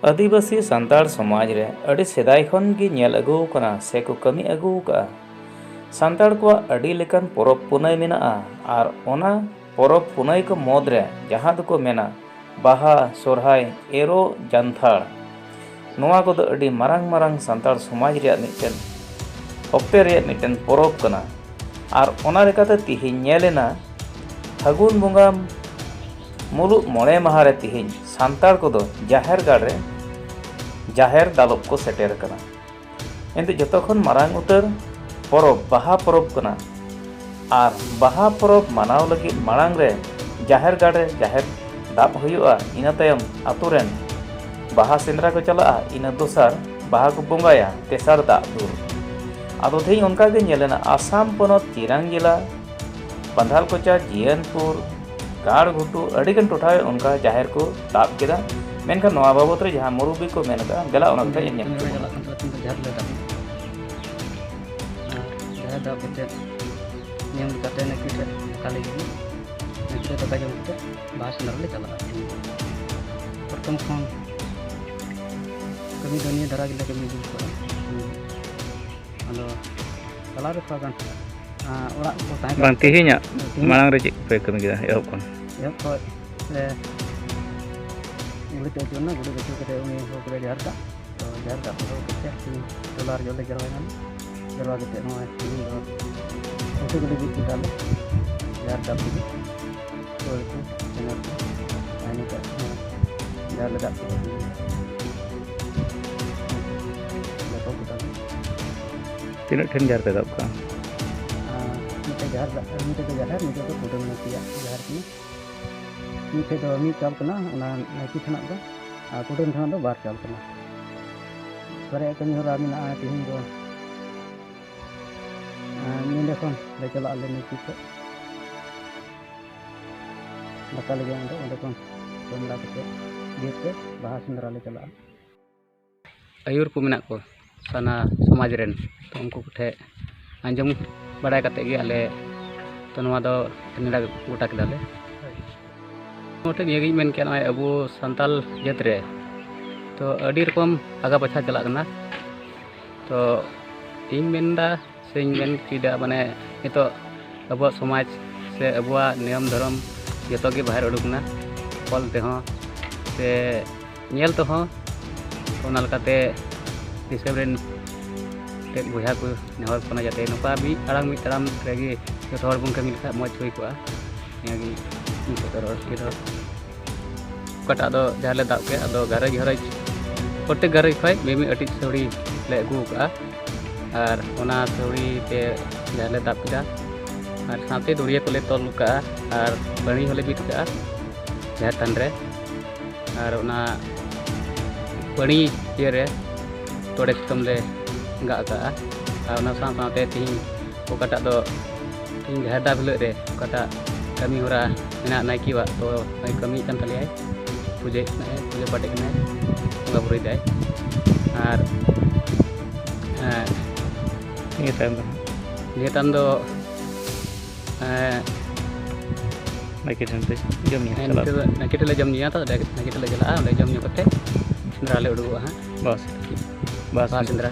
आदिवासी सान्ताड़ समाज रे अड़ी सेदाय खन गी नेल अगु कना से को कमी अगु का सान्ताड़ को अड़ी लेकन परब पुनाय मेना आर ओना परब पुनाय को मोद रे जहां दको मेना बाहा सोरहाय एरो जानथाड़ नोआ को दो अड़ी मारांग मारांग सान्ताड़ समाज रे मिटन ऑक्टे रे मिटन परब कना आर ओना लेकाते तिहिन नेलेना फागुन बंगा मुलुग मोड़े माह रे तिहिन सान्ताड़ को दो जाहेर गाड़ रे जाहेर दालोब को सेटेर कना एंते जतखन मारांग उतर परब बाहा परब कना आर बाहा परब मानाव लगी मारांग रे जाहेर गाड़ रे जाहेर दाब हुयुआ इना तायम आतुरेन बाहा सेंद्रा को चला इना दोसार बाहा को बंगाया तेसार दाब दूर आदो थेई उनका गे नेलेना आसाम पनत चिरांग जिला पंधाल कोचा जियनपुर गाड़ घुटू अड़ीगन टोठा उनका जाहेर को दाब केदा मेनखान नवा बाबत रे जहां मुरुबी को मेनका बेला ओना कथा इन नेम जहां दाब केते नेम कते ने किटे काले गी नेते तो काजम केते बास नरले चला प्रथम खन कमी दुनिया धरा गिला कमी दी को आलो कला रे फागन ओरा को ताय बां तिहिnya मांग रे चेक पे कमी गिदा एहब खन एहब को ले गुड़ी चुना गुड़ी बेचू के उनी हो करे जार का तो जार का तो के डॉलर जोले जरवा के नो है तो गुड़ी गुड़ी डाले जार का भी तो चैनल आने का जार लगा के तो डाले तीन ठन जार पे दाब का मीठे जार है मीठे तो फोटो में किया जार की मीठे तो मी चाल कना ओना नाइकी ठना दो आ कुटुम ठना दो बार चाल कना करे कमी होरा मिना तिहिन दो नींदे खन ले चला ले नाइकी को बता लगे ओंदे खन कमला के गेट के बाहा सुंदरा ले चला आयुर को मिना को साना समाज रेन तो उनको कुठे आंजम बड़ाय कते गे आले तो नवा दो नेड़ा गोटा केदाले मोटे ये मेन के अबू सान्ताल जात रे तो अड़ी रकम आगा पाछा चलना तो इन मेनदा से मेन चीदा माने नितो अब समाज से अब नियम धर्म जो के बाहर उडुकना कल ते से नेल तो ओना लकाते दिसम रेन टेक बुझा को नेहर पना जाते नोका भी आराम मी तराम रेगी जो हर बन कमी लिखा मज हुई को यागी कटा दो जहाँ ले दाब के अदो गारज हरज प्रत्येक गारज खय मिमी अटी सौड़ी ले अगू का और ओना सौड़ी ते जहाँ ले दाब केदा और साथे दुरिया को ले तोल का और बणी होले बीत का जहाँ तन रे और ओना बणी ये रे तोड़े सितम ले गा का और ओना साथे तीन ओकाटा दो तीन जहाँ दाब ले रे ओकाटा कमी हो रहा मेना नाइकी वा तो कमी kan tali ay पूजे पाटे बंगा बुरी दाय और ये ताम दो नाइकी टेले जम निया तो नाइकी टेले चला जम न्यू कते सेंद्रा ले उडुआ हां बस सेंद्रा